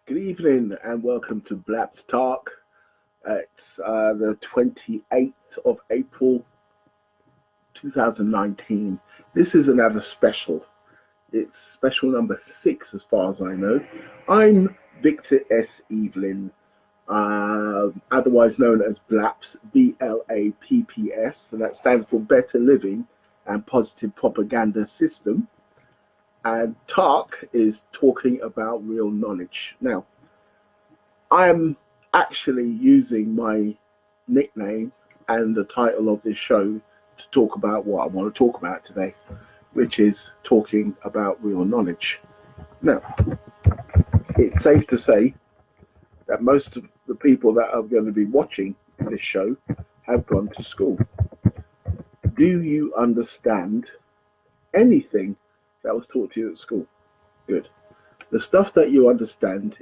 Good evening and welcome to Blapps Tark. It's the 28th of April 2019. This is another special. It's special number 6 as far as I know. I'm Victor S. Evelyn, otherwise known as Blapps, Blapps, and that stands for Better Living and Positive Propaganda System. And Tark is talking about real knowledge. Now, I am actually using my nickname and the title of this show to talk about what I want to talk about today, which is talking about real knowledge. Now, it's safe to say that most of the people that are going to be watching this show have gone to school. Do you understand anything that was taught to you at school? Good. The stuff that you understand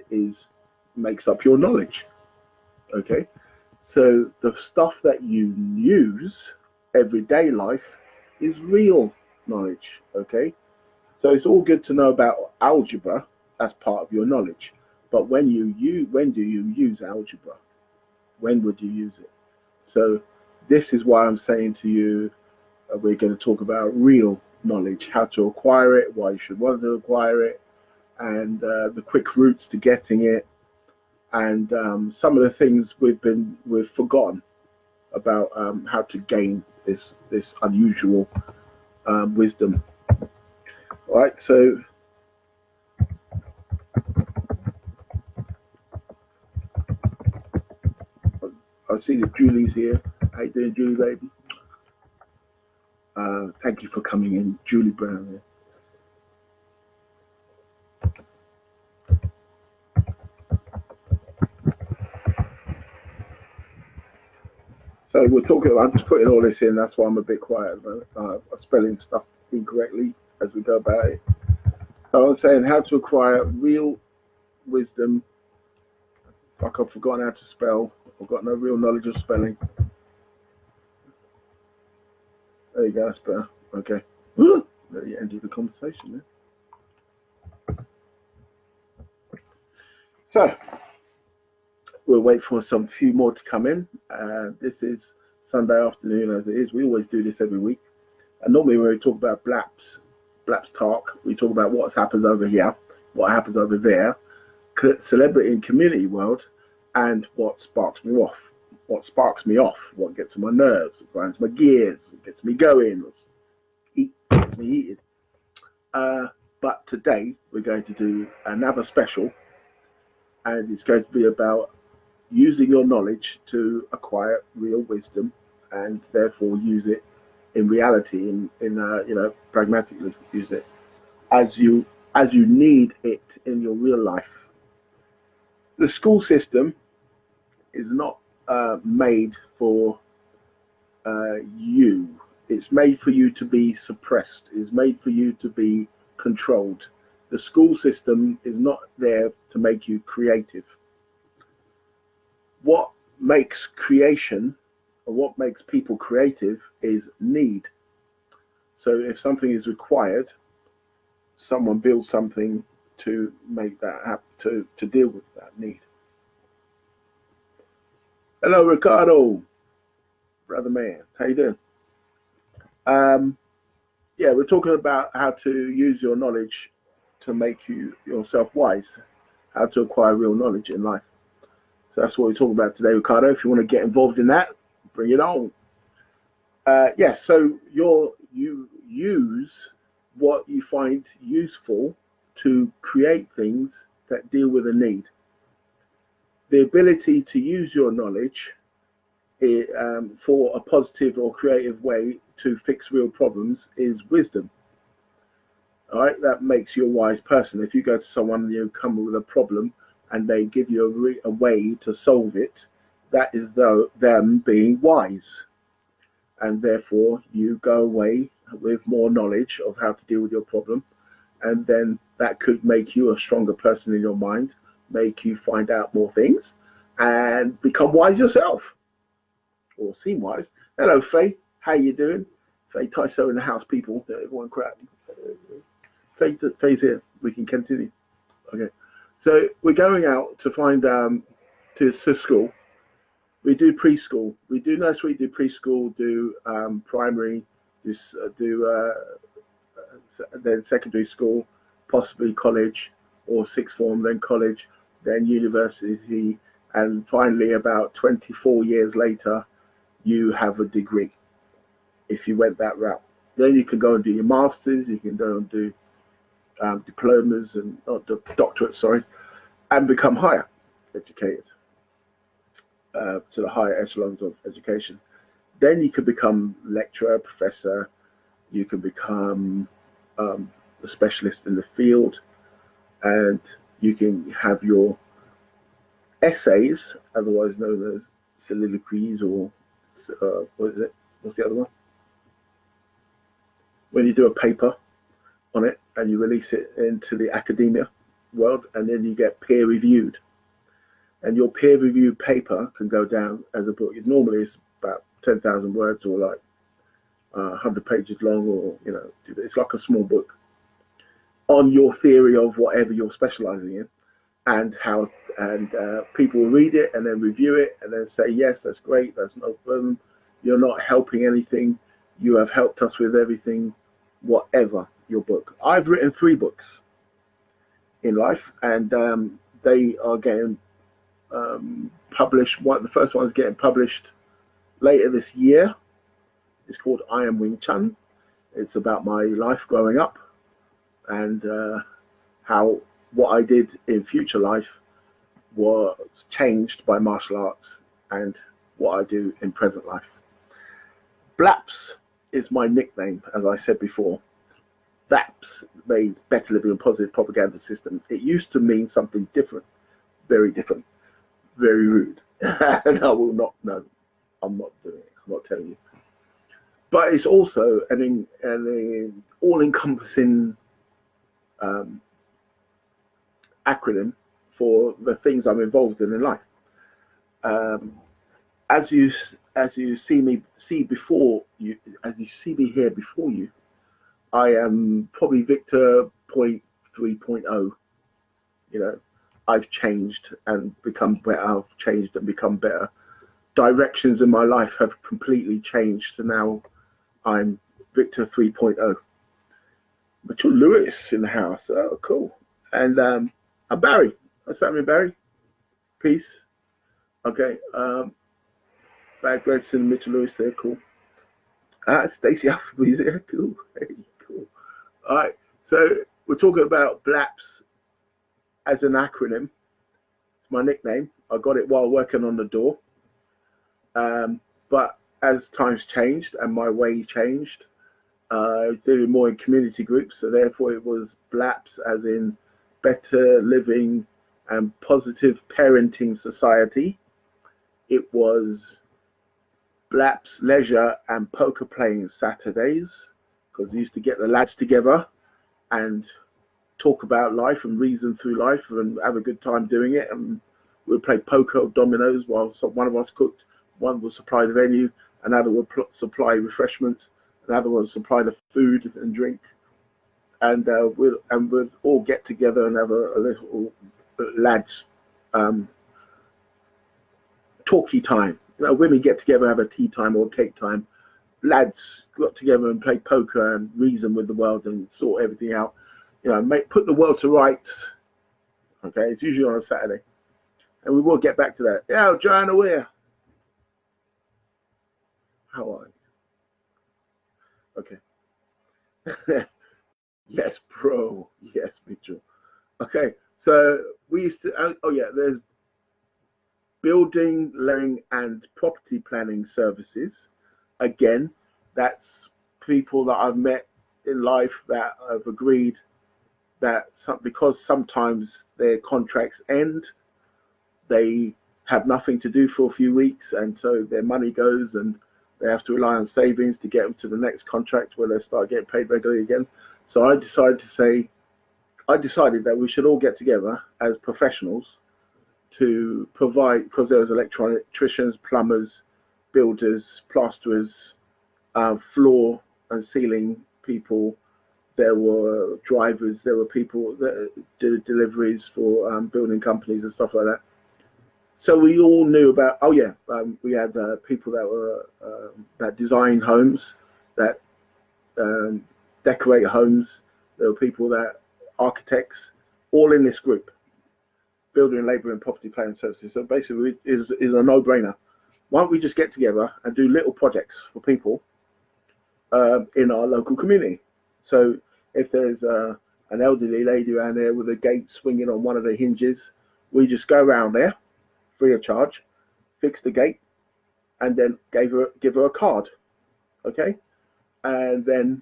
makes up your knowledge. Okay, so the stuff that you use everyday life is real knowledge. Okay, so it's all good to know about algebra as part of your knowledge, but when do you use algebra? When would you use it? So this is why I'm saying to you, we're going to talk about real knowledge, how to acquire it, why you should want to acquire it, and the quick routes to getting it, and some of the things we've forgotten about how to gain this unusual wisdom. All right, so I see that Julie's here. How you doing, Julie, baby? Thank you for coming in, Julie Brown here. So we're talking. I'm just putting all this in. That's why I'm a bit quiet. I'm spelling stuff incorrectly as we go about it. So I'm saying how to acquire real wisdom. Like I've forgotten how to spell. I've got no real knowledge of spelling. There you go. That's better. Okay. There you ended the conversation there. So we'll wait for some few more to come in. This is Sunday afternoon as it is. We always do this every week. And normally when we talk about Blapps Tark, we talk about what happens over here, what happens over there, celebrity and community world, and what sparks me off. What gets on my nerves, what grinds my gears, what gets me going, what gets me heated. But today we're going to do another special, and it's going to be about using your knowledge to acquire real wisdom, and therefore use it in reality, pragmatically use it as you need it in your real life. The school system is not made for you. It's made for you to be suppressed. It's made for you to be controlled. The school system is not there to make you creative. What makes creation, or what makes people creative, is need. So if something is required, someone builds something to make that happen, to deal with that need. Hello, Ricardo, brother man. How you doing? Yeah, we're talking about how to use your knowledge to make yourself wise, how to acquire real knowledge in life. So that's what we're talking about today, Ricardo. If you want to get involved in that, bring it on. Yes, so you use what you find useful to create things that deal with a need. The ability to use your knowledge for a positive or creative way to fix real problems is wisdom. All right, that makes you a wise person. If you go to someone and you come with a problem and they give you a way to solve it, that is them being wise. And therefore you go away with more knowledge of how to deal with your problem, and then that could make you a stronger person in your mind, make you find out more things and become wise yourself, or seem wise. Hello, Faye. How you doing? Faye Tyso in the house, people. Everyone crap. Faye's here. We can continue. Okay. So we're going out to find to school. We do preschool. We do nursery, do preschool, do primary, do then secondary school, possibly college or sixth form, then college, then university, and finally, about 24 years later, you have a degree if you went that route. Then you can go and do your masters, you can go and do diplomas and not doctorates, sorry, and become higher educated to the higher echelons of education. Then you can become lecturer, professor, you can become a specialist in the field, and you can have your essays, otherwise known as soliloquies, or what is it? What's the other one? When you do a paper on it and you release it into the academia world, and then you get peer reviewed. And your peer reviewed paper can go down as a book. It normally is about 10,000 words or like 100 pages long, or it's like a small book on your theory of whatever you're specializing in, and how people will read it and then review it and then say, yes, that's great, that's no problem, you're not helping anything, you have helped us with everything, whatever your book. I've written 3 books in life, and they are getting published. The first one is getting published later this year. It's called I Am Wing Chun. It's about my life growing up, and how what I did in future life was changed by martial arts, and what I do in present life. Blapps is my nickname, as I said before. Blapps means Better Living and Positive Propaganda System. It used to mean something different, very rude. And I will not, no, I'm not doing it, I'm not telling you. But it's also an all-encompassing acronym for the things I'm involved in life. As you see me here before you, I am probably Victor 0.3.0. I've changed and become better. I've changed and become better. Directions in my life have completely changed. So now I'm Victor 3.0. Mitchell Lewis in the house. Oh, cool. And I'm Barry. What's happening, Barry? Peace. Okay. Brad Gregson, Mitchell Lewis there. Cool. Stacey Appleby's there. Cool. Hey, cool. All right. So we're talking about Blapps as an acronym. It's my nickname. I got it while working on the door. But as times changed and my way changed, I was doing more in community groups, so therefore it was Blapps as in Better Living and Positive Parenting Society. It was Blapps Leisure and Poker Playing Saturdays, because we used to get the lads together and talk about life and reason through life and have a good time doing it. And we'd play poker or dominoes while one of us cooked, one would supply the venue, another would supply refreshments, another would supply the food and drink. And we'd all get together and have a little lads talky time. Women get together, have a tea time or cake time. Lads got together and play poker and reason with the world and sort everything out. Put the world to rights. Okay, it's usually on a Saturday, and we will get back to that. Yeah, Joanna Weir. How are you? Okay. Yes, bro. Yes, Mitchell. Okay, so we used to. There's building, learning, and property planning services. Again, that's people that I've met in life that have agreed that because sometimes their contracts end, they have nothing to do for a few weeks, and so their money goes and they have to rely on savings to get them to the next contract where they start getting paid regularly again. So I decided that we should all get together as professionals to provide, because there was electricians, plumbers, builders, plasterers, floor and ceiling people, there were drivers, there were people that did deliveries for building companies and stuff like that. So we all knew about. Oh yeah, we had people that were that design homes, that um, decorate homes. There were people that architects, all in this group, building, labour, and property planning services. So basically, is a no-brainer. Why don't we just get together and do little projects for people in our local community? So if there's an elderly lady around there with a gate swinging on one of the hinges, we just go around there free of charge, fix the gate, and then give her a card, okay? And then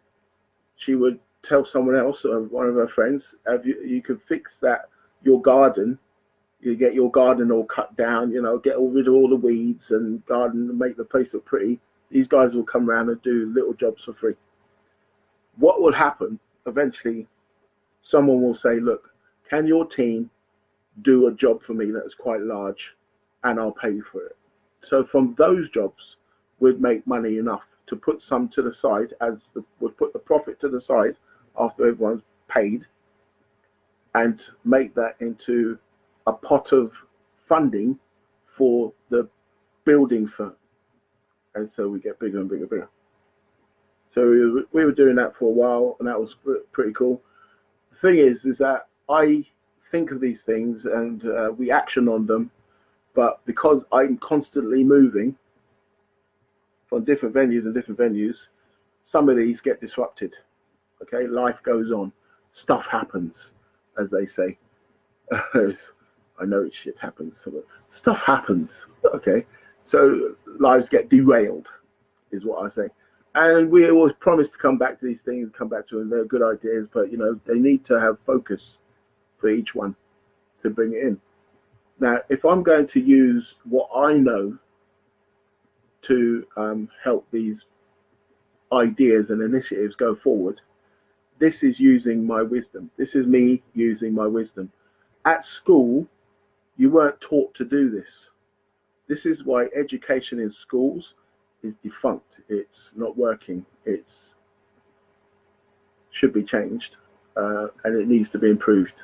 she would tell someone else, or one of her friends, you could fix that, your garden. You get your garden all cut down, get rid of all the weeds and garden and make the place look pretty. These guys will come around and do little jobs for free. What will happen eventually? Someone will say, "Look, can your team do a job for me that is quite large, and I'll pay you for it." So from those jobs, we'd make money enough to put some to the side, would put the profit to the side after everyone's paid, and make that into a pot of funding for the building firm. And so we get bigger and bigger and bigger. So we were doing that for a while, and that was pretty cool. The thing is that I think of these things and we action on them, but because I'm constantly moving from different venues, some of these get disrupted. Okay, life goes on, stuff happens, as they say. I know shit happens. So stuff happens. Okay, so lives get derailed, is what I say. And we always promise to come back to these things, come back to them. They're good ideas, but they need to have focus for each one to bring it in. Now, if I'm going to use what I know to help these ideas and initiatives go forward, this is using my wisdom. This is me using my wisdom. At school, you weren't taught to do this. This is why education in schools is defunct. It's not working. It should be changed, and it needs to be improved.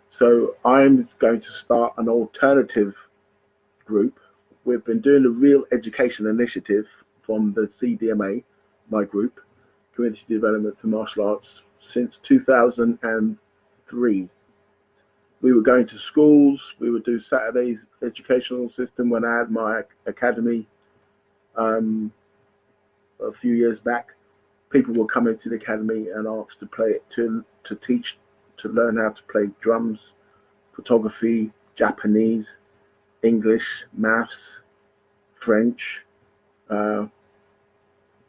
So I'm going to start an alternative group. We've been doing a real education initiative from the CDMA, my group, Community Development for Martial Arts, since 2003. We were going to schools. We would do Saturdays educational system when I had my academy a few years back. People would come into the academy and ask to play it, to teach, to learn how to play drums, photography, Japanese, English, maths, French. There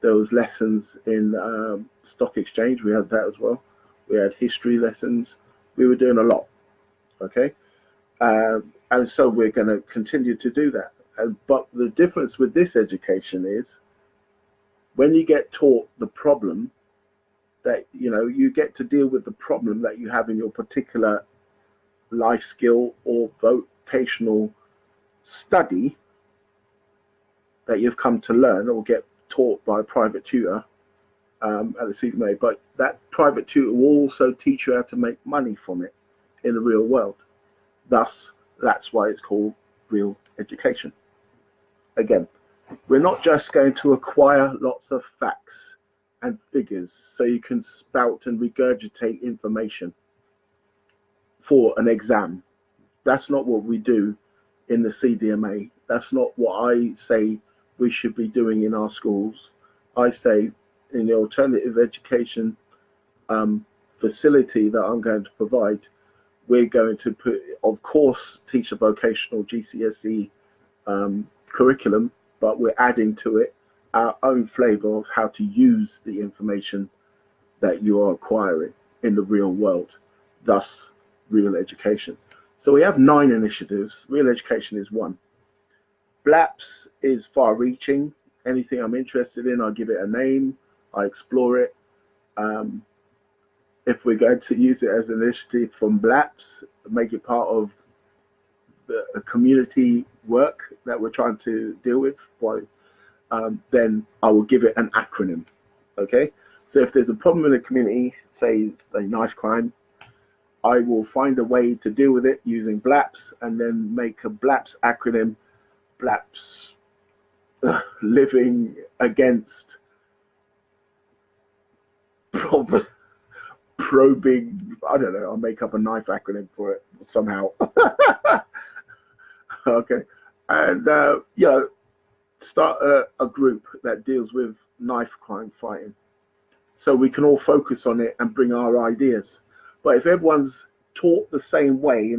was lessons in stock exchange. We had that as well. We had history lessons. We were doing a lot. Okay, and so we're going to continue to do that. But the difference with this education is when you get taught the problem, that you get to deal with the problem that you have in your particular life skill or vocational study that you've come to learn or get taught by a private tutor at the CDMA. But that private tutor will also teach you how to make money from it in the real world. Thus, that's why it's called real education. Again, we're not just going to acquire lots of facts and figures so you can spout and regurgitate information for an exam. That's not what we do in the CDMA. That's not what I say we should be doing in our schools. I say in the alternative education facility that I'm going to provide, we're going to of course, teach a vocational GCSE curriculum, but we're adding to it our own flavor of how to use the information that you are acquiring in the real world, thus real education. So we have 9 initiatives. Real education is one. Blapps is far-reaching. Anything I'm interested in, I give it a name, I explore it. If we're going to use it as an initiative from Blapps, make it part of the community work that we're trying to deal with, then I will give it an acronym. Okay, So if there's a problem in the community, say a knife crime, I will find a way to deal with it using Blapps, and then make a Blapps acronym, Blapps living against probing. I don't know. I'll make up a knife acronym for it somehow. Okay, and start a group that deals with knife crime fighting, so we can all focus on it and bring our ideas. But if everyone's taught the same way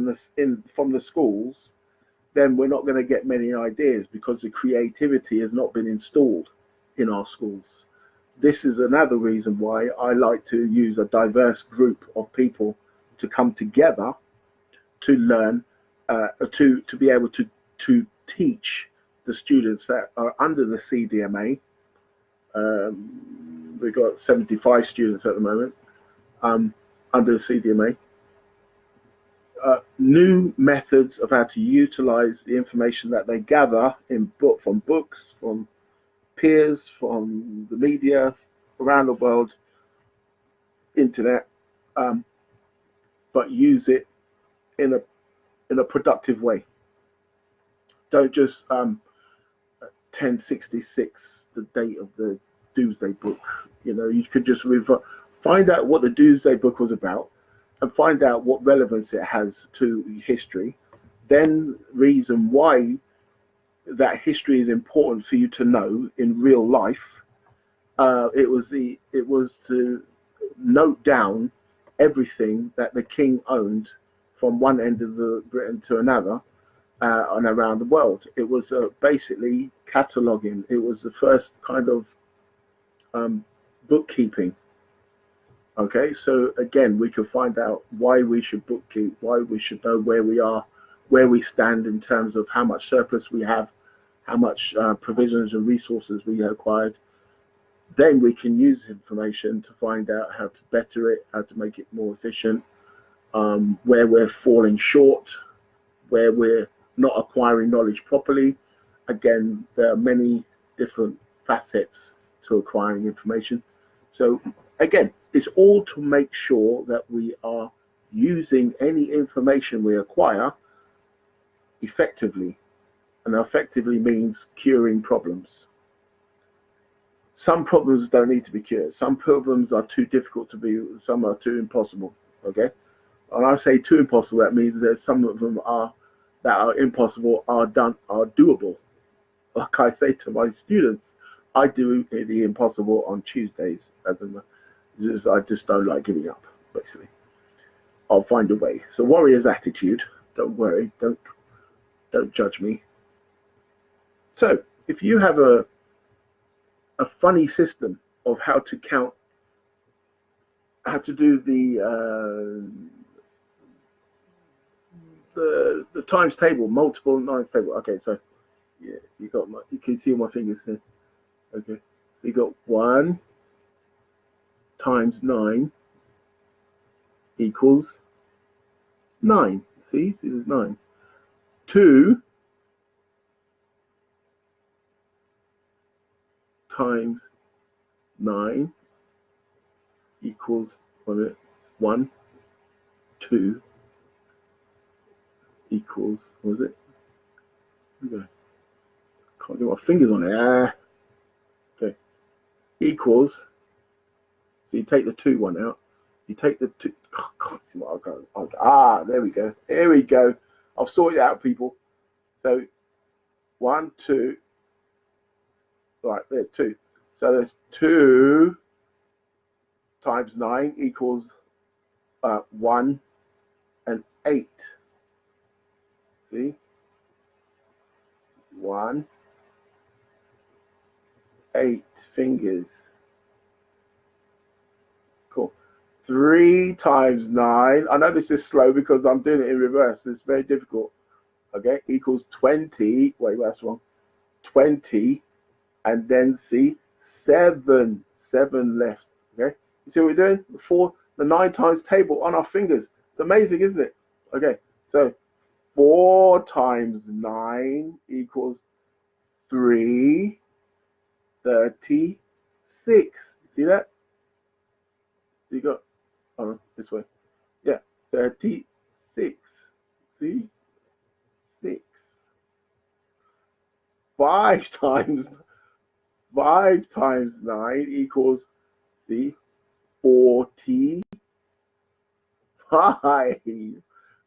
from the schools, then we're not going to get many ideas, because the creativity has not been installed in our schools. This is another reason why I like to use a diverse group of people to come together to learn, to be able to teach the students that are under the CDMA. We've got 75 students at the moment under the CDMA. New methods of how to utilize the information that they gather from books, from peers, from the media around the world, internet, but use it in a productive way. Don't just 1066, the date of the Doomsday Book. You could just find out what the Doomsday Book was about, and find out what relevance it has to history. Then reason why that history is important for you to know in real life. It was to note down everything that the king owned from one end of the Britain to another, and around the world. It was basically cataloging. It was the first kind of bookkeeping. Okay, so again, we can find out why we should bookkeep, why we should know where we are, where we stand in terms of how much surplus we have, how much provisions and resources we acquired. Then we can use information to find out how to better it, how to make it more efficient, where we're falling short, where we're not acquiring knowledge properly. Again, there are many different facets to acquiring information. So again, it's all to make sure that we are using any information we acquire effectively. And effectively means curing problems. Some problems don't need to be cured. Some problems are too difficult to be, some are too impossible. Okay? When I say too impossible, that means that some of them that are impossible are doable. Like I say to my students, I do the impossible on Tuesdays. I just don't like giving up, basically. I'll find a way. So warrior's attitude. Don't worry. Don't judge me. So if you have a funny system of how to count, how to do the times table, multiple nines table. Okay, so yeah, you can see my fingers here. Okay, so you got 1 times 9 equals 9. See, there's 9. 2 times 9 equals 1. 2 equals, what was it? Okay. Can't get my fingers on it. Okay. Equals. So you take the 2 one out. You take the 2. Oh, can't see what I'll go. There we go. There we go. I'll sort it out, people. So 1, 2. Right, there, 2. So there's 2 times 9 equals 1 and 8. See? 1, 8 fingers. Cool. 3 times 9. I know this is slow because I'm doing it in reverse. It's very difficult. Okay, equals 20. Wait, that's wrong. 20, and then see 7. 7 left. Okay, you see what we're doing? The 9 times table on our fingers. It's amazing, isn't it? Okay, so 4 times 9 equals 336. See that? You got, oh, this way. Yeah, 36. See? 6. 5 times 5 times 9 equals, see, 45.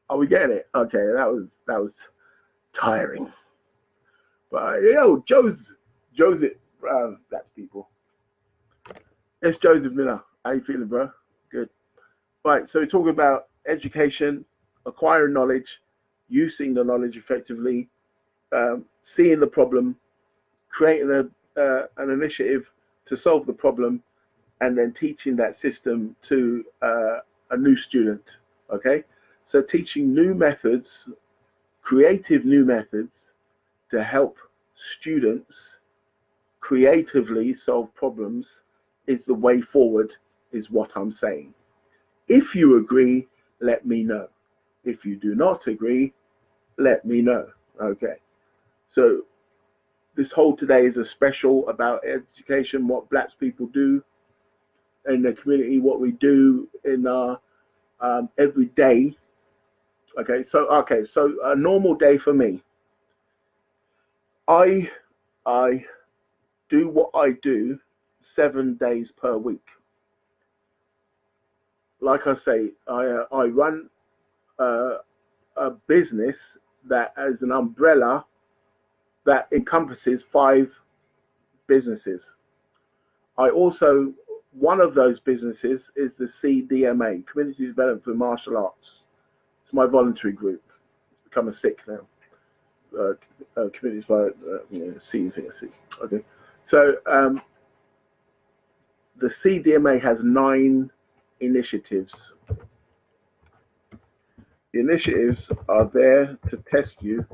Are we getting it? Okay, that was tiring. But yo, Joseph, black people. It's Joseph Miller. How you feeling, bro? Good. Right. So we're talking about education, acquiring knowledge, using the knowledge effectively, seeing the problem, creating an initiative to solve the problem, and then teaching that system to a new student. Okay. So teaching new methods, creative new methods to help students creatively solve problems is the way forward, is what I'm saying. If you agree, let me know. If you do not agree, let me know. Okay. So this whole today is a special about education, what Blapps people do in the community, what we do in our every day. So a normal day for me. I do what I do 7 days per week. Like I say, I run a business that has an umbrella that encompasses 5 businesses. I also, one of those businesses is the CDMA, Community Development for Martial Arts. It's my voluntary group. It's become a SICK now. Communities by C. Okay. So the CDMA has 9 initiatives. The initiatives are there to test you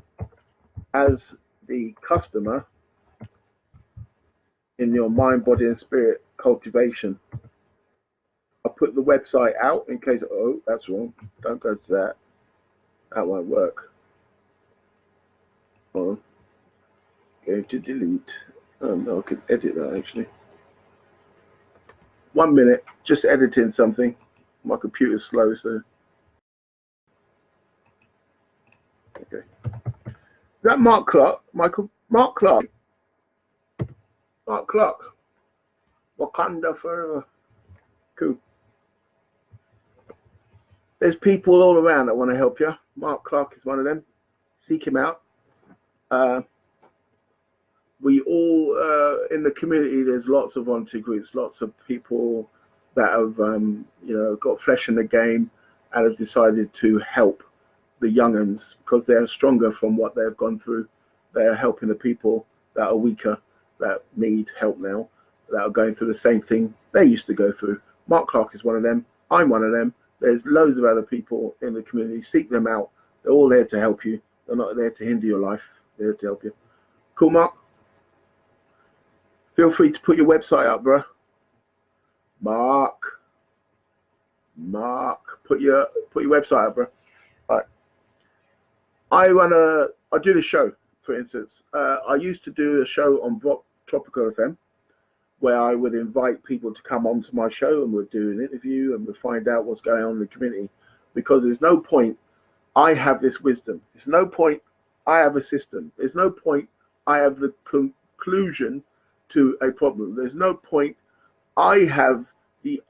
as the customer in your mind, body, and spirit cultivation. I put the website out in case, oh, that's wrong. Don't go to that. That won't work. Oh, going to delete. No, I can edit that actually. 1 minute, just editing something. My computer's slow, so. Okay. Is that Mark Clark? Mark Clark. Mark Clark. Wakanda forever. Cool. There's people all around that want to help you. Mark Clark is one of them. Seek him out. We all in the community. There's lots of volunteer groups, lots of people that have got flesh in the game and have decided to help the young'uns because they're stronger from what they've gone through. They're helping the people that are weaker, that need help now, that are going through the same thing they used to go through. Mark Clark is one of them. I'm one of them. There's loads of other people in the community. Seek them out. They're all there to help you. They're not there to hinder your life. They're there to help you. Cool, Mark? Feel free to put your website up, bro. Mark, put your website up, bro. All right. I do the show, for instance. I used to do a show on Tropical FM where I would invite people to come onto my show and we'd do an interview and we'd find out what's going on in the community. Because there's no point I have this wisdom. There's no point I have a system. There's no point I have the conclusion to a problem. There's no point I have the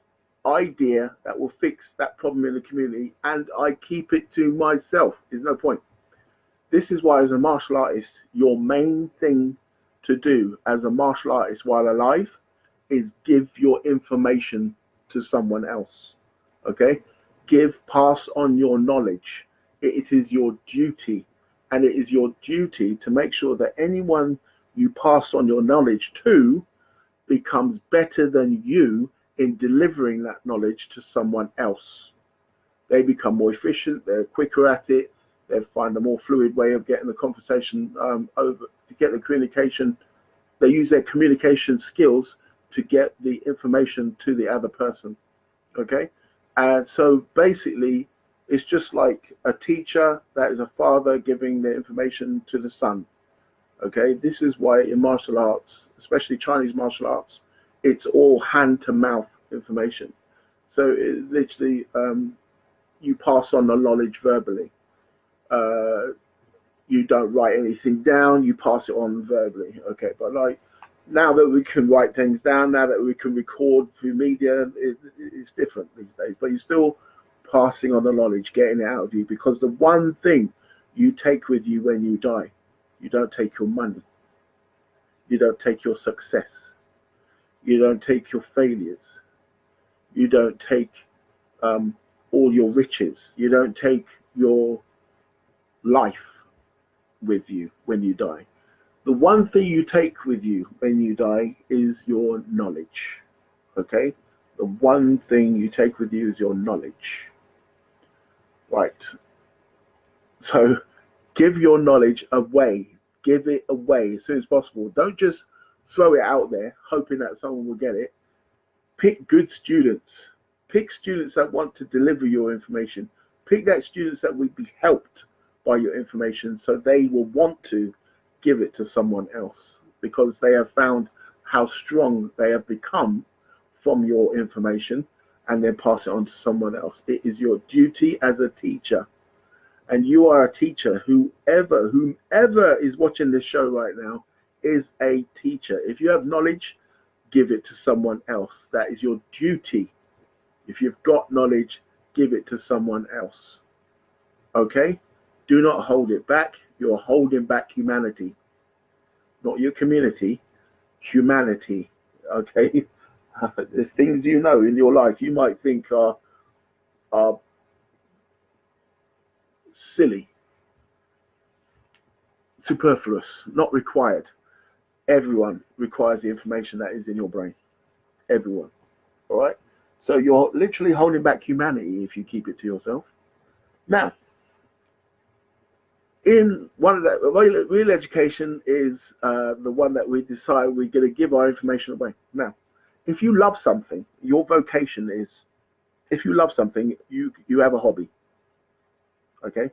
idea that will fix that problem in the community and I keep it to myself. There's no point. This is why, as a martial artist, your main thing to do as a martial artist while alive is give your information to someone else. Okay? Pass on your knowledge. It is your duty. And it is your duty to make sure that anyone you pass on your knowledge to becomes better than you in delivering that knowledge to someone else. They become more efficient, they're quicker at it, they find a more fluid way of getting the conversation over, to get the communication. They use their communication skills to get the information to the other person. Okay? And so basically, it's just like a teacher that is a father giving the information to the son. Okay? This is why in martial arts, especially Chinese martial arts, it's all hand to mouth information. So it literally, you pass on the knowledge verbally. You don't write anything down, you pass it on verbally. Okay, but like now that we can write things down, now that we can record through media, it's different these days. But you're still passing on the knowledge, getting it out of you, because the one thing you take with you when you die, you don't take your money, you don't take your success, you don't take your failures, you don't take all your riches, you don't take your life with you when you die. The one thing you take with you when you die is your knowledge. Okay? The one thing you take with you is your knowledge. Right. So give your knowledge away. Give it away as soon as possible. Don't just throw it out there hoping that someone will get it. Pick good students. Pick students that want to deliver your information. Pick that students that will be helped by your information, so they will want to give it to someone else, because they have found how strong they have become from your information, and then pass it on to someone else. It is your duty as a teacher, and you are a teacher. Whomever is watching this show right now is a teacher. If you have knowledge, give it to someone else. That is your duty. If you've got knowledge, give it to someone else. Okay? Do not hold it back. You're holding back humanity. Not your community, humanity. Okay? There's things you know in your life you might think are silly, superfluous, not required. Everyone requires the information that is in your brain. Everyone. All right? So you're literally holding back humanity if you keep it to yourself. Now, in one of that, real education is the one that we decide we're going to give our information away. Now, if you love something, your vocation is, if you love something, you have a hobby. Okay?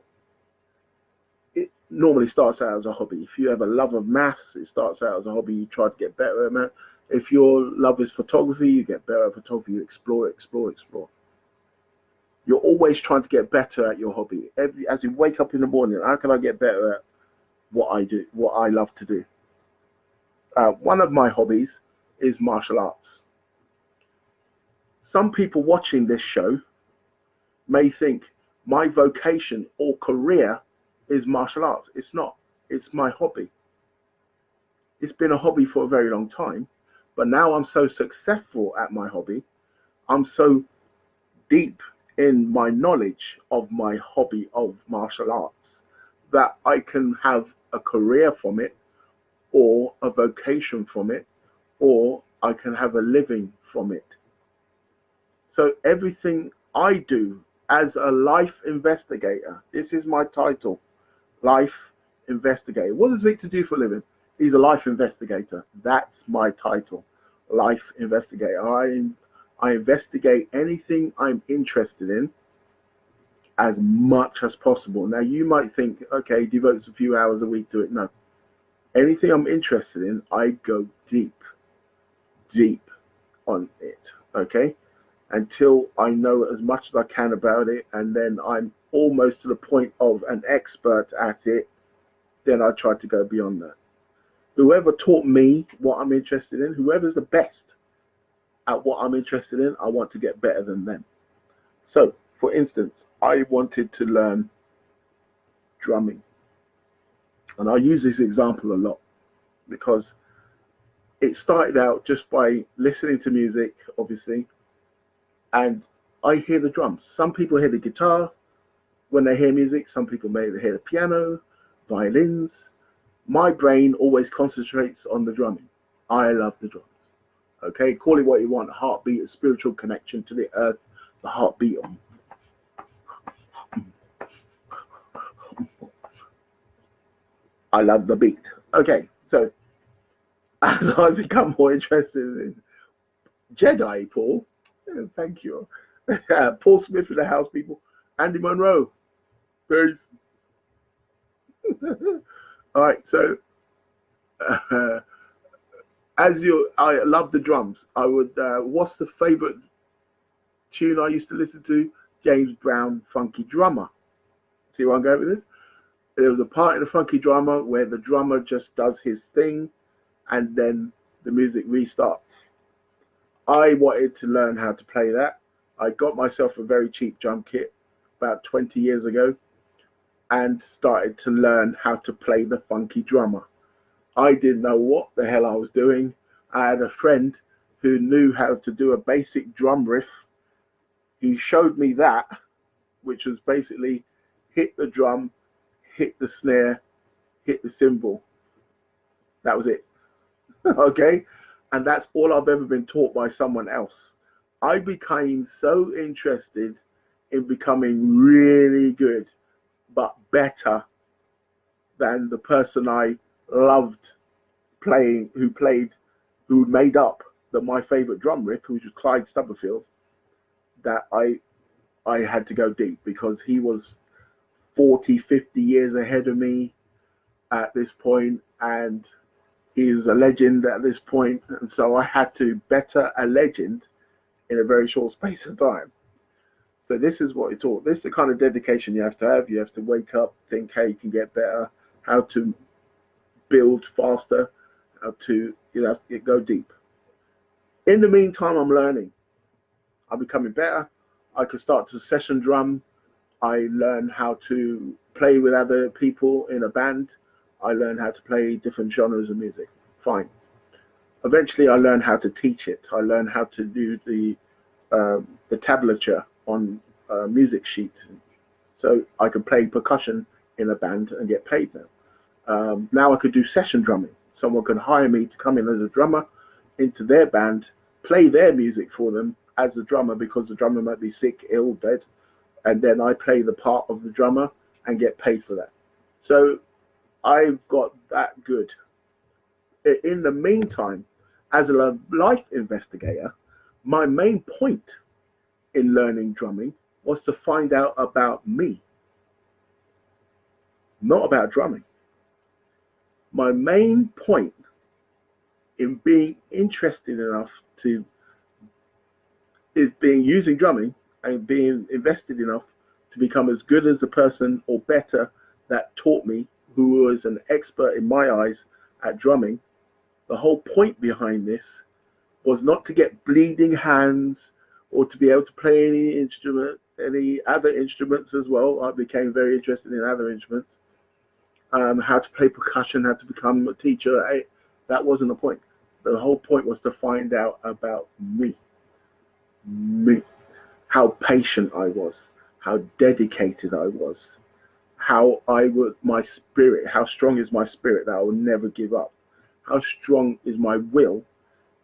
It normally starts out as a hobby. If you have a love of maths, it starts out as a hobby. You try to get better at math. If your love is photography, you get better at photography. You explore. You're always trying to get better at your hobby. As you wake up in the morning, how can I get better at what I do, what I love to do? One of my hobbies is martial arts. Some people watching this show may think my vocation or career is martial arts. It's not. It's my hobby. It's been a hobby for a very long time, but now I'm so successful at my hobby. I'm so deep in my knowledge of my hobby of martial arts that I can have a career from it, or a vocation from it, or I can have a living from it. So everything I do as a life investigator, this is my title, life investigator. What does Victor do for a living? He's a life investigator. That's my title, life investigator. I investigate anything I'm interested in as much as possible. Now, you might think, okay, devotes a few hours a week to it. No. Anything I'm interested in, I go deep on it, okay? Until I know as much as I can about it, and then I'm almost to the point of an expert at it, then I try to go beyond that. Whoever taught me what I'm interested in, whoever's the best at what I'm interested in, I want to get better than them. So, for instance, I wanted to learn drumming. And I use this example a lot because it started out just by listening to music, obviously, and I hear the drums. Some people hear the guitar when they hear music. Some people may hear the piano, violins. My brain always concentrates on the drumming. I love the drums. Okay, call it what you want. A heartbeat, a spiritual connection to the earth, the heartbeat. I love the beat. Okay, so as I become more interested in Jedi, Paul, thank you. Paul Smith in the house, people. Andy Monroe, peace. All right, so I love the drums. I would. What's the favorite tune I used to listen to? James Brown, Funky Drummer. See where I'm going with this? There was a part in the Funky Drummer where the drummer just does his thing and then the music restarts. I wanted to learn how to play that. I got myself a very cheap drum kit about 20 years ago and started to learn how to play the Funky Drummer. I didn't know what the hell I was doing. I had a friend who knew how to do a basic drum riff. He showed me that, which was basically hit the drum, hit the snare, hit the cymbal. That was it. Okay? And that's all I've ever been taught by someone else. I became so interested in becoming really good, but better than the person I loved playing, who made up my favorite drum riff, which was Clyde Stubberfield, that I had to go deep because he was 40, 50 years ahead of me at this point, and he was a legend at this point, and so I had to better a legend in a very short space of time. So this is what it taught. This is the kind of dedication you have to have. You have to wake up, think how you can get better, how to build faster, how to go deep. In the meantime, I'm learning. I'm becoming better. I could start to session drum. I learned how to play with other people in a band. I learned how to play different genres of music. Fine. Eventually, I learned how to teach it. I learned how to do the tablature on music sheet, so I could play percussion in a band and get paid now. Now I could do session drumming. Someone could hire me to come in as a drummer into their band, play their music for them as the drummer because the drummer might be sick, ill, dead, and then I play the part of the drummer and get paid for that. So I've got that good. In the meantime, as a life investigator, my main point in learning drumming was to find out about me, not about drumming. My main point in being interested enough is being using drumming and being invested enough to become as good as the person or better that taught me, who was an expert in my eyes at drumming. The whole point behind this was not to get bleeding hands or to be able to play any instrument, any other instruments as well. I became very interested in other instruments. How to play percussion, how to become a teacher. That wasn't the point. The whole point was to find out about me. How patient I was, how dedicated I was, how my spirit, how strong is my spirit that I will never give up. How strong is my will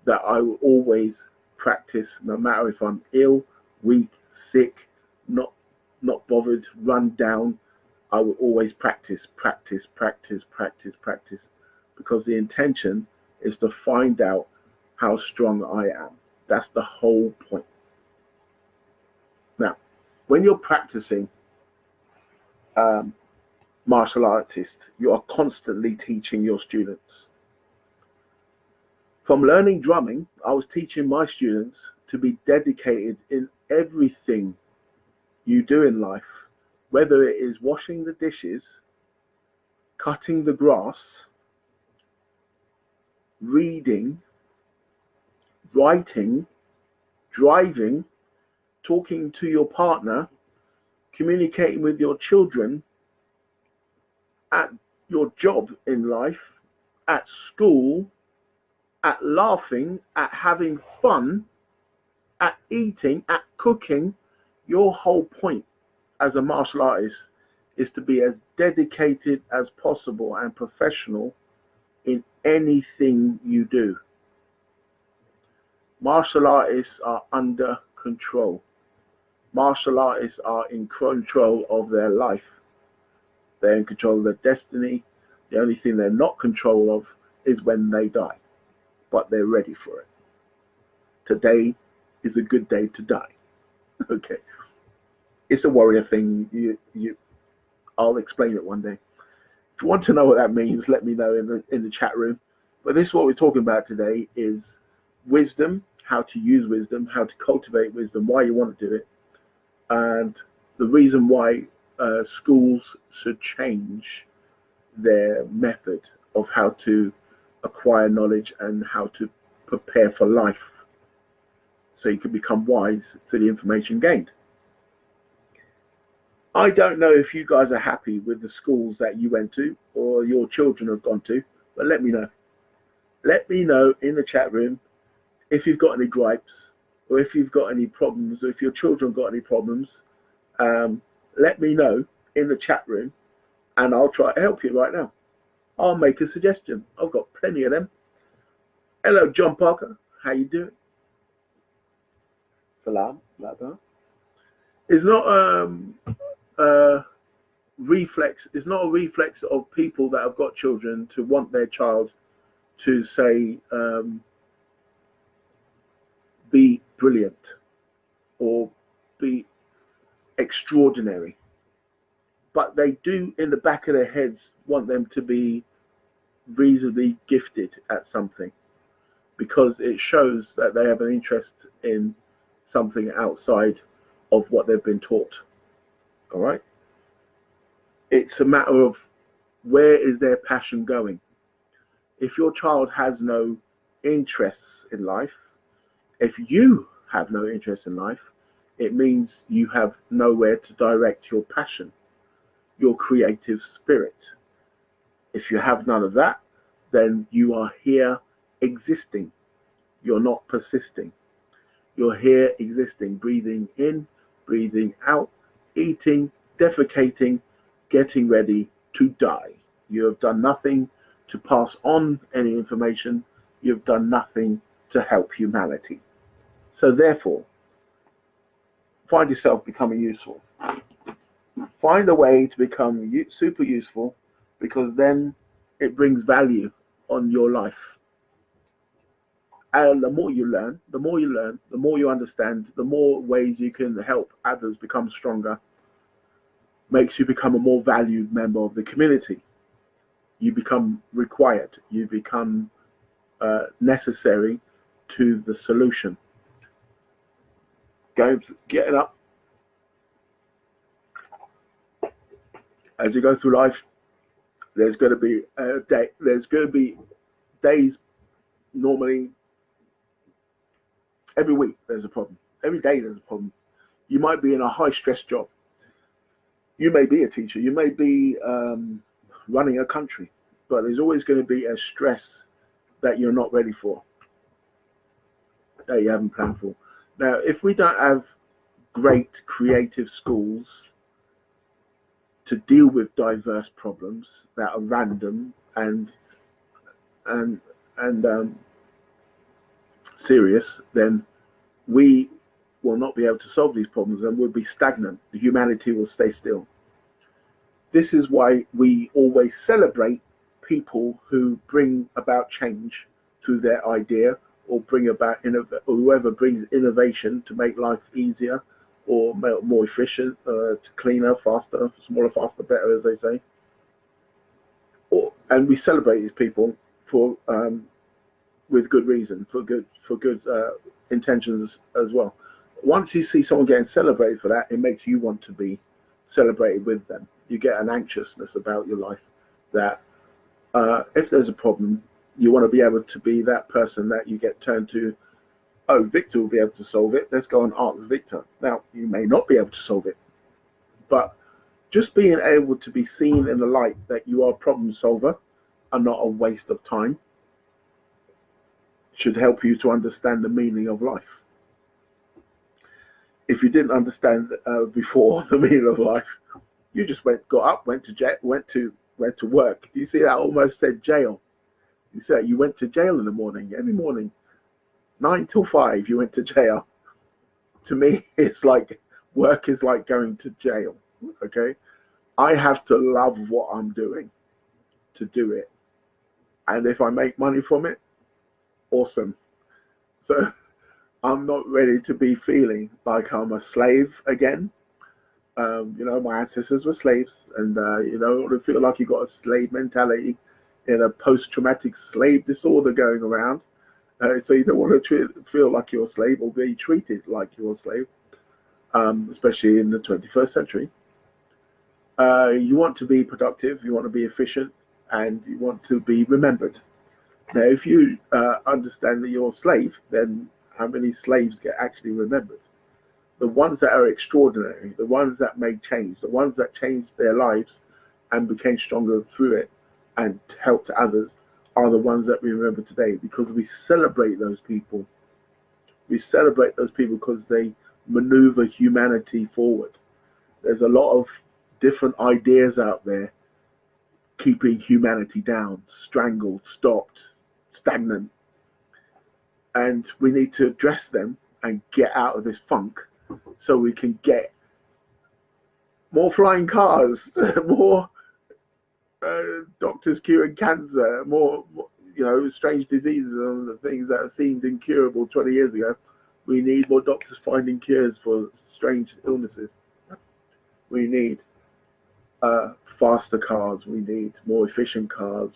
that I will always practice, no matter if I'm ill, weak, sick, not bothered, run down. I will always practice, because the intention is to find out how strong I am. That's the whole point. Now, when you're practicing martial artist, you are constantly teaching your students. From learning drumming, I was teaching my students to be dedicated in everything you do in life, whether it is washing the dishes, cutting the grass, reading, writing, driving, talking to your partner, communicating with your children, at your job in life, at school, at laughing, at having fun, at eating, at cooking. Your whole point as a martial artist is to be as dedicated as possible and professional in anything you do. Martial artists are under control. Martial artists are in control of their life. They're in control of their destiny. The only thing they're not in control of is when they die. But they're ready for it. Today is a good day to die. Okay. It's a warrior thing. I'll explain it one day. If you want to know what that means, let me know in the chat room. But this is what we're talking about today: is wisdom, how to use wisdom, how to cultivate wisdom, why you want to do it, and the reason why schools should change their method of how to acquire knowledge and how to prepare for life so you can become wise to the information gained. I don't know if you guys are happy with the schools that you went to or your children have gone to, but let me know. Let me know in the chat room if you've got any gripes or if you've got any problems or if your children got any problems. Let me know in the chat room and I'll try to help you right now. I'll make a suggestion. I've got plenty of them. Hello, John Parker. How you doing? Salam. It's not reflex. It's not a reflex of people that have got children to want their child to say be brilliant or be extraordinary, but they do in the back of their heads want them to be reasonably gifted at something, because it shows that they have an interest in something outside of what they've been taught. All right, it's a matter of where is their passion going. If your child has no interests in life, if you have no interest in life, it means you have nowhere to direct your passion, your creative spirit. If you have none of that, then you are here existing. You're not persisting. You're here existing, breathing in, breathing out, eating, defecating, getting ready to die. You have done nothing to pass on any information. You've done nothing to help humanity. So therefore, find yourself becoming useful. Find a way to become super useful, because then it brings value on your life. And the more you learn, the more you understand, the more ways you can help others become stronger, makes you become a more valued member of the community. You become required. You become necessary to the solution. Getting up. As you go through life, there's going to be a day. There's going to be days. Normally, every week there's a problem. Every day there's a problem. You might be in a high stress job. You may be a teacher. You may be running a country, but there's always going to be a stress that you're not ready for, that you haven't planned for. Now, if we don't have great creative schools to deal with diverse problems that are random and serious, then we will not be able to solve these problems and we'll be stagnant. The humanity will stay still. This is why we always celebrate people who bring about change through their idea, or bring about whoever brings innovation to make life easier or more efficient, cleaner, faster, smaller, faster, better, as they say. And we celebrate these people for with good reason, for good intentions as well. Once you see someone getting celebrated for that, it makes you want to be celebrated with them. You get an anxiousness about your life that if there's a problem, you want to be able to be that person that you get turned to. Oh, Victor will be able to solve it. Let's go and ask Victor. Now, you may not be able to solve it, but just being able to be seen in the light that you are a problem solver and not a waste of time should help you to understand the meaning of life. If you didn't understand before the meaning of life, you just got up, went to work. You see, I almost said jail. You said you went to jail in the morning, every morning, 9 till 5. You went to jail. To me, it's like work is like going to jail. Okay, I have to love what I'm doing to do it, and if I make money from it, awesome. So I'm not ready to be feeling like I'm a slave again. My ancestors were slaves, and to feel like you got a slave mentality in a post-traumatic slave disorder going around, So you don't want to feel like you're a slave or be treated like you're a slave, especially in the 21st century. You want to be productive, you want to be efficient, and you want to be remembered. Now, if you understand that you're a slave, then how many slaves get actually remembered? The ones that are extraordinary, the ones that made change, the ones that changed their lives and became stronger through it and helped others are the ones that we remember today because we celebrate those people. We celebrate those people because they maneuver humanity forward. There's a lot of different ideas out there keeping humanity down, strangled, stopped, stagnant. And we need to address them and get out of this funk so we can get more flying cars, more doctors curing cancer, more, strange diseases and the things that seemed incurable 20 years ago. We need more doctors finding cures for strange illnesses. We need faster cars. We need more efficient cars,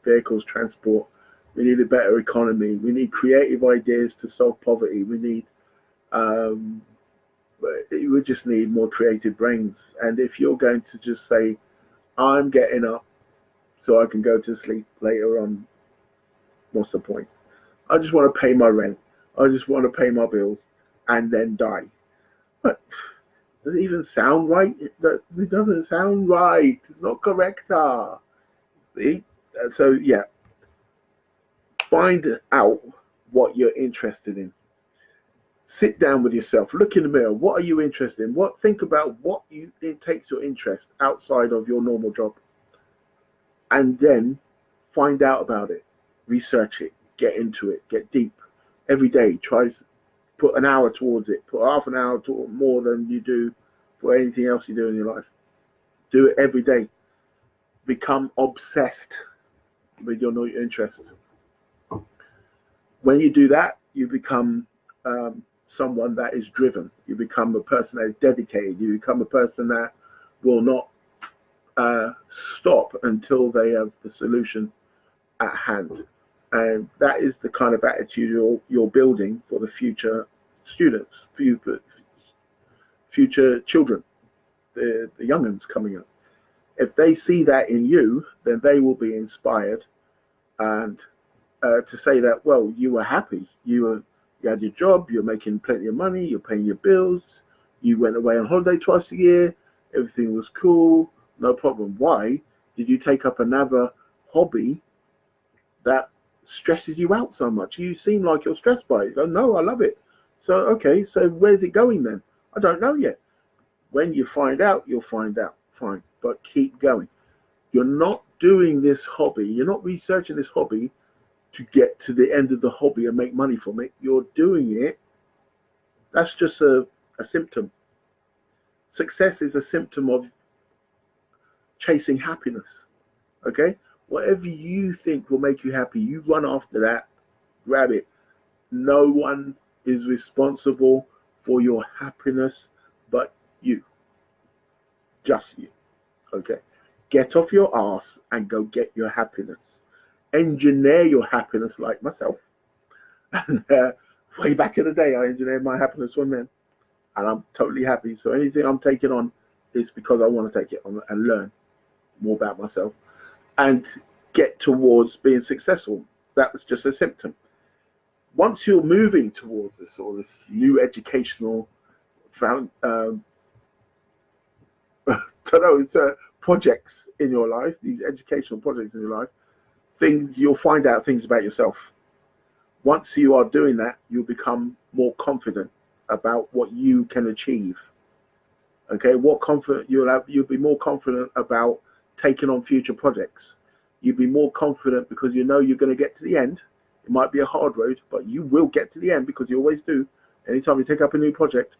vehicles, transport. We need a better economy. We need creative ideas to solve poverty. We just need more creative brains. And if you're going to just say, I'm getting up so I can go to sleep later on, what's the point? I just want to pay my rent. I just want to pay my bills and then die. But does it even sound right? It doesn't sound right. It's not correct. See? So, yeah, find out what you're interested in. Sit down with yourself. Look in the mirror. What are you interested in? Think about what it takes your interest outside of your normal job. And then find out about it. Research it. Get into it. Get deep. Every day, try to put an hour towards it. Put half an hour more than you do for anything else you do in your life. Do it every day. Become obsessed with your interest. When you do that, you become someone that is driven. You become a person that is dedicated. You become a person that will not stop until they have the solution at hand. And that is the kind of attitude you're building for the future students, future children, the young ones coming up. If they see that in you, then they will be inspired and to say that, well, you were happy. You had your job, you're making plenty of money, you're paying your bills, you went away on holiday twice a year, everything was cool, no problem. Why did you take up another hobby that stresses you out so much? You seem like you're stressed by it. You go, no, I love it. So, okay, so where's it going then? I don't know yet. When you find out, you'll find out. Fine, but keep going. You're not doing this hobby, you're not researching this hobby to get to the end of the hobby and make money from it. You're doing it. That's just a symptom. Success is a symptom of chasing happiness. Okay? Whatever you think will make you happy, you run after that, grab it. No one is responsible for your happiness but you. Just you. Okay? Get off your ass and go get your happiness. Engineer your happiness like myself. And way back in the day, I engineered my happiness from men. And I'm totally happy. So anything I'm taking on is because I want to take it on and learn more about myself and get towards being successful. That was just a symptom. Once you're moving towards this or this new educational projects in your life, these educational projects in your life, you'll find out things about yourself. Once you are doing that, you'll become more confident about what you can achieve. Okay, you'll be more confident about taking on future projects. You'll be more confident because you know you're going to get to the end. It might be a hard road, but you will get to the end because you always do. Anytime you take up a new project,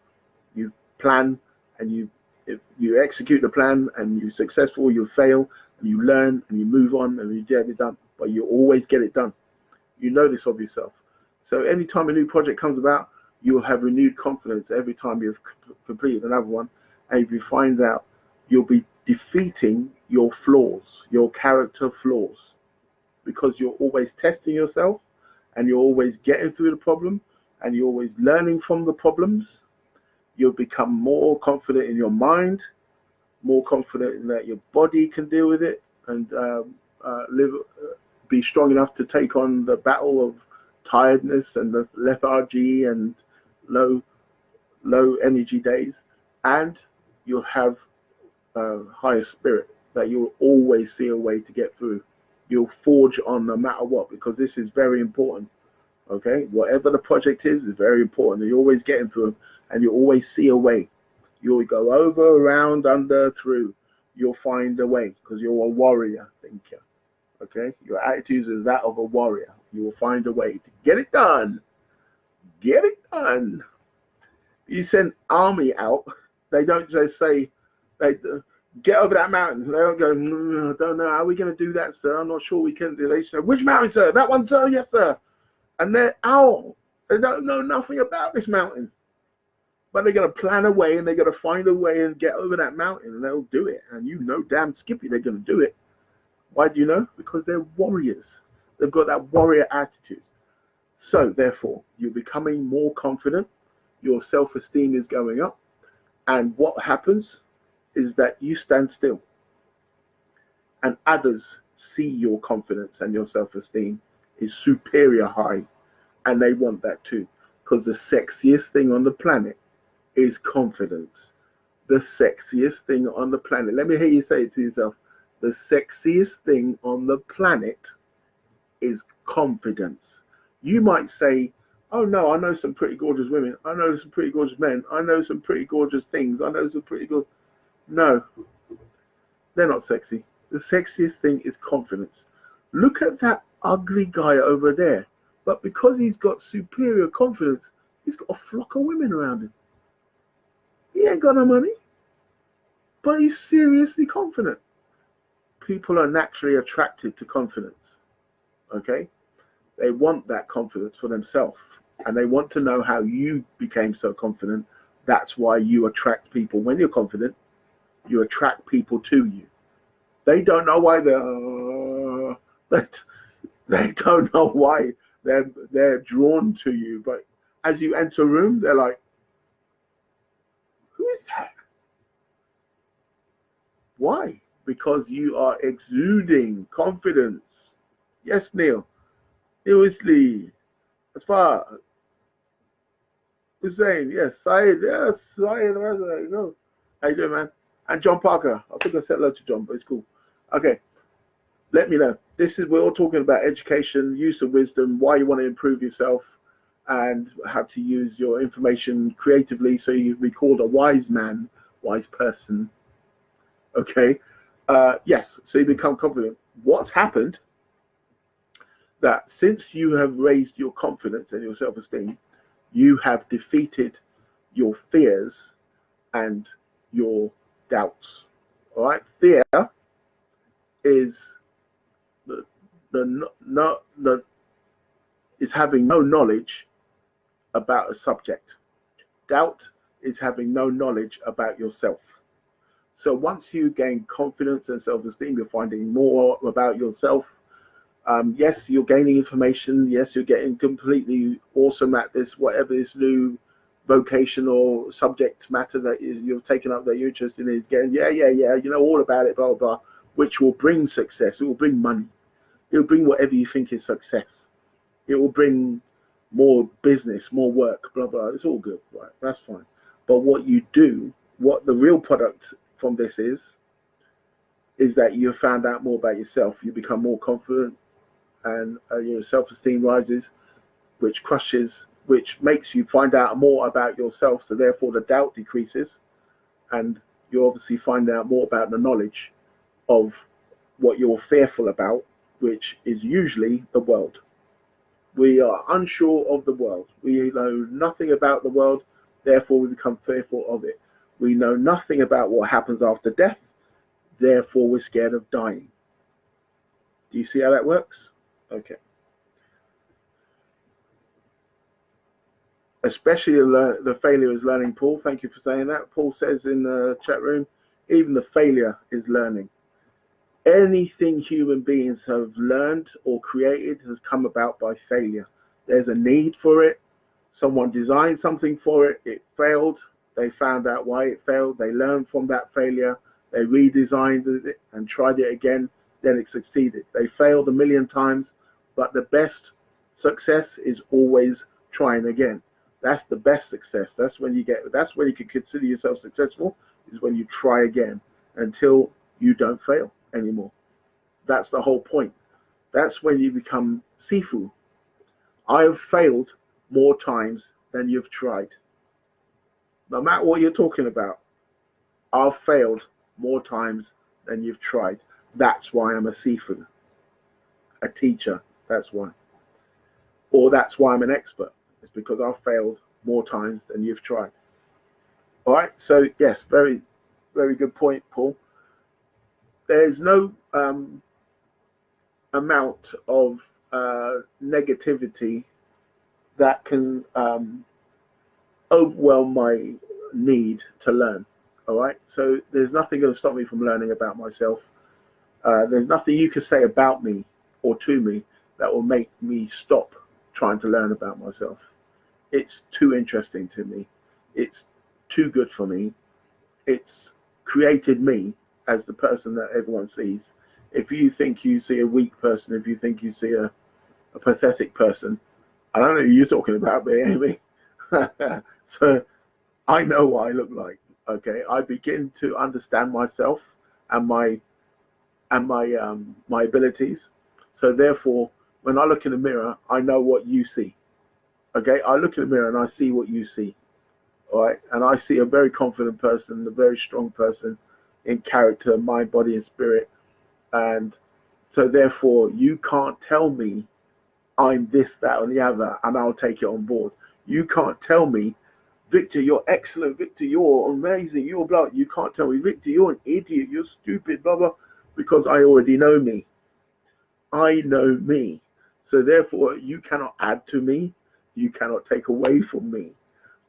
you plan and if you execute the plan and you're successful, you fail and you learn and you move on and you get it done. But you always get it done. You know this of yourself. So anytime a new project comes about, you'll have renewed confidence every time you've completed another one. And if you find out, you'll be defeating your flaws, your character flaws, because you're always testing yourself and you're always getting through the problem, and you're always learning from the problems, you'll become more confident in your mind, more confident in that your body can deal with it, and be strong enough to take on the battle of tiredness and the lethargy and low energy days, and you'll have higher spirit that you'll always see a way to get through. You'll forge on no matter what, because this is very important. Okay, whatever the project is very important. You're always getting through them, and you always see a way. You'll go over, around, under, through. You'll find a way because you're a warrior thinker. Okay, your attitude is that of a warrior. You will find a way to get it done. Get it done. You send army out. They don't just say, they get over that mountain. They don't go, I don't know, how are we going to do that, sir? I'm not sure we can do. They say, which mountain, sir? That one, sir? Yes, sir. And they're out. They don't know nothing about this mountain. But they're going to plan a way, and they're going to find a way and get over that mountain, and they'll do it. And you know damn skippy they're going to do it. Why do you know? Because they're warriors. They've got that warrior attitude. So, therefore, you're becoming more confident. Your self-esteem is going up. And what happens is that you stand still. And others see your confidence and your self-esteem is superior high. And they want that too. Because the sexiest thing on the planet is confidence. The sexiest thing on the planet. Let me hear you say it to yourself. The sexiest thing on the planet is confidence. You might say, oh no, I know some pretty gorgeous women. I know some pretty gorgeous men. I know some pretty gorgeous things. I know some pretty good. No, they're not sexy. The sexiest thing is confidence. Look at that ugly guy over there. But because he's got superior confidence, he's got a flock of women around him. He ain't got no money, but he's seriously confident. People are naturally attracted to confidence. Okay? They want that confidence for themselves. And they want to know how you became so confident. That's why you attract people. When you're confident, you attract people to you. They don't know why they don't know why they're drawn to you. But as you enter a room, they're like, who is that? Why? Because you are exuding confidence. Yes, Neil. Neil Isley. As far Hussein, yes, Syed, yes, Syed, no. How you doing, man? And John Parker. I think I said hello to John, but it's cool. Okay, let me know. We're all talking about education, use of wisdom, why you want to improve yourself, and how to use your information creatively so you be called a wise man, wise person. Okay, yes, so you become confident. What's happened that since you have raised your confidence and your self-esteem, you have defeated your fears and your doubts. All right, fear is is having no knowledge about a subject. Doubt is having no knowledge about yourself. So once you gain confidence and self-esteem, you're finding more about yourself. Yes, you're gaining information. Yes, you're getting completely awesome at this, whatever this new vocation or subject matter that you're taking up that you're interested in is getting, yeah, you know all about it, blah, blah, blah, which will bring success. It will bring money. It will bring whatever you think is success. It will bring more business, more work, blah, blah. It's all good, right? That's fine. But what you do, what the real product from this is that you found out more about yourself. You become more confident, and your self-esteem rises, which makes you find out more about yourself. So therefore the doubt decreases, and you obviously find out more about the knowledge of what you're fearful about, which is usually the world. We are unsure of the world. We know nothing about the world, therefore we become fearful of it. We know nothing about what happens after death, therefore we're scared of dying. Do you see how that works? Okay. Especially the failure is learning, Paul. Thank you for saying that. Paul says in the chat room, even the failure is learning. Anything human beings have learned or created has come about by failure. There's a need for it. Someone designed something for it. It failed. They found out why it failed. They learned from that failure. They redesigned it and tried it again. Then it succeeded. They failed a million times, but the best success is always trying again. That's the best success. That's when you can consider yourself successful, is when you try again until you don't fail anymore. That's the whole point. That's when you become Sifu. I have failed more times than you've tried. No matter what you're talking about, I've failed more times than you've tried. That's why I'm a Sifu, a teacher. That's why. Or that's why I'm an expert. It's because I've failed more times than you've tried. All right. So yes, very, very good point, Paul. There's no amount of negativity that can overwhelm my need to learn. All right. So there's nothing going to stop me from learning about myself. There's nothing you can say about me or to me that will make me stop trying to learn about myself. It's too interesting to me. It's too good for me. It's created me as the person that everyone sees. If you think you see a weak person, if you think you see a pathetic person, I don't know who you're talking about, but Amy. So I know what I look like. Okay, I begin to understand myself and my abilities. So therefore, when I look in the mirror, I know what you see. Okay, I look in the mirror and I see what you see. All right, and I see a very confident person, a very strong person in character, mind, body, and spirit. And so therefore, you can't tell me I'm this, that, or the other, and I'll take it on board. You can't tell me, Victor, you're excellent. Victor, you're amazing. You're blah. You can't tell me, Victor, you're an idiot. You're stupid, blah, blah, because I already know me. I know me. So therefore, you cannot add to me. You cannot take away from me.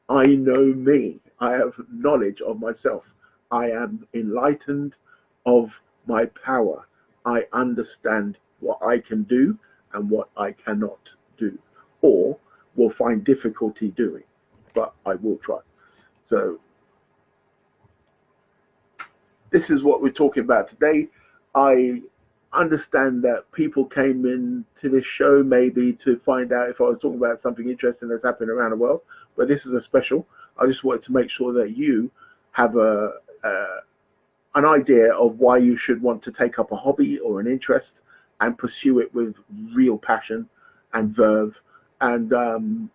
I know me. I have knowledge of myself. I am enlightened of my power. I understand what I can do and what I cannot do, or will find difficulty doing, but I will try. So this is what we're talking about today. I understand that people came in to this show maybe to find out if I was talking about something interesting that's happening around the world, but this is a special. I just wanted to make sure that you have an idea of why you should want to take up a hobby or an interest and pursue it with real passion and verve, and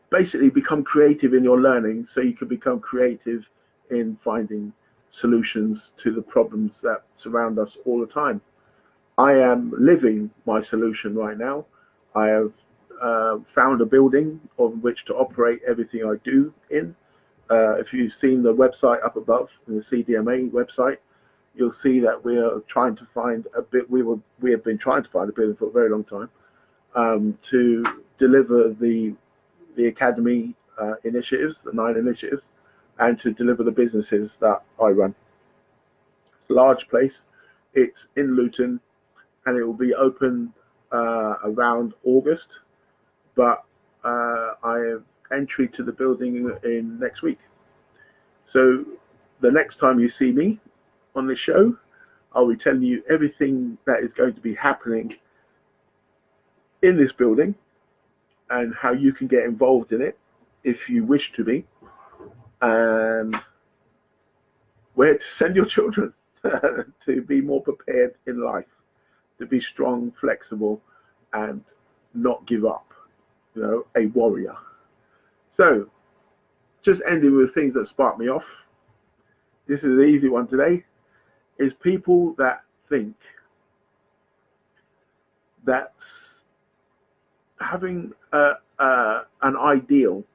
basically become creative in your learning, so you can become creative in finding solutions to the problems that surround us all the time. I am living my solution right now. I have found a building on which to operate everything I do in. If you've seen the website up above, the CDMA website, you'll see that we are trying to find a bit. We have been trying to find a building for a very long time to deliver the academy initiatives, the 9 initiatives, and to deliver the businesses that I run. It's a large place. It's in Luton, and it will be open around August. But I have entry to the building in next week. So the next time you see me on this show, I'll be telling you everything that is going to be happening in this building and how you can get involved in it if you wish to be, and where to send your children to be more prepared in life, to be strong, flexible, and not give up, a warrior. So just ending with things that spark me off. This is an easy one today. Is people that think that having an ideal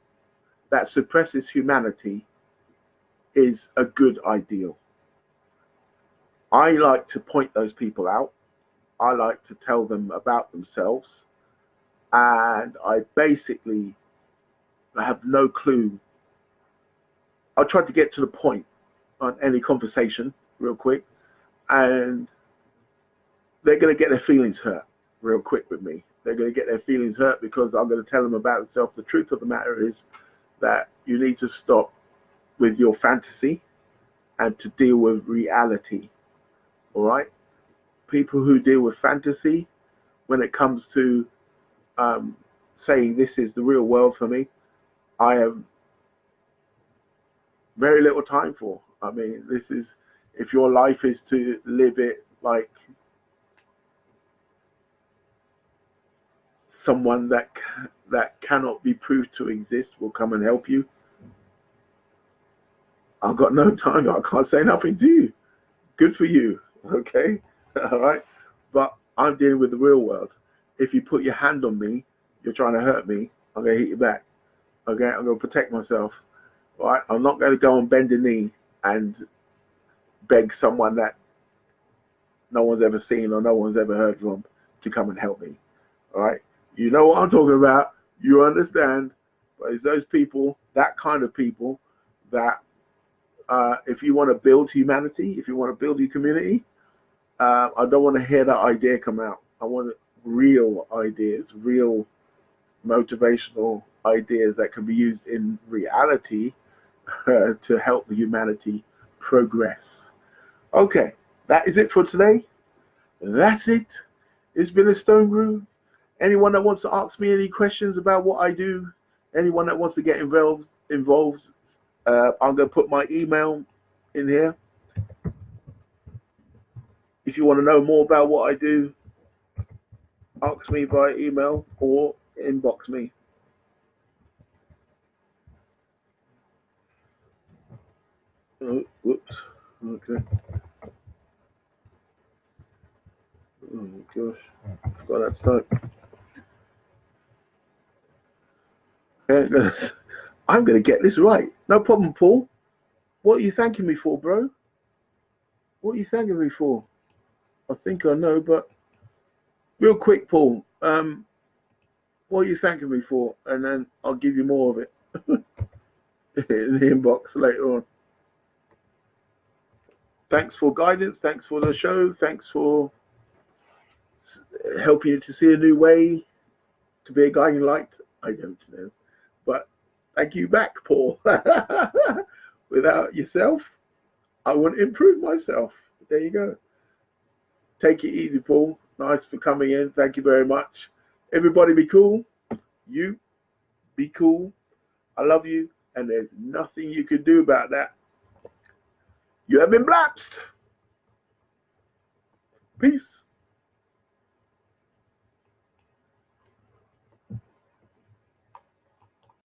that suppresses humanity is a good ideal. I like to point those people out. I like to tell them about themselves. And I basically have no clue. I'll try to get to the point on any conversation real quick, and they're going to get their feelings hurt real quick with me. they're going to get their feelings hurt because I'm going to tell them about themselves. The truth of the matter is that you need to stop with your fantasy and to deal with reality. All right? People who deal with fantasy, when it comes to saying this is the real world for me, I have very little time for. I mean, this is, if your life is to live it like someone that cannot be proved to exist will come and help you, I've got no time. I can't say nothing to you. Good for you. Okay. All right. But I'm dealing with the real world. If you put your hand on me, you're trying to hurt me, I'm going to hit you back. Okay. I'm going to protect myself. All right. I'm not going to go and bend a knee and beg someone that no one's ever seen or no one's ever heard from to come and help me. All right. You know what I'm talking about. You understand. But it's those people, that kind of people, that if you want to build humanity, if you want to build your community, I don't want to hear that idea come out. I want real ideas, real motivational ideas that can be used in reality to help the humanity progress. Okay, that is it for today. That's it. It's been a Stone Groove. Anyone that wants to ask me any questions about what I do, anyone that wants to get involved, I'm going to put my email in here. If you want to know more about what I do, ask me via email or inbox me. Oh, whoops. Okay. Oh gosh. Forgot that type. Okay, I'm going to get this right. No problem, Paul. What are you thanking me for, bro? What are you thanking me for? I think I know, but real quick, Paul. What are you thanking me for? And then I'll give you more of it in the inbox later on. Thanks for guidance. Thanks for the show. Thanks for helping you to see a new way to be a guiding light. I don't know. But thank you back, Paul. Without yourself, I wouldn't improve myself. There you go. Take it easy, Paul. Nice for coming in. Thank you very much. Everybody be cool. You be cool. I love you. And there's nothing you can do about that. You have been blapsed. Peace.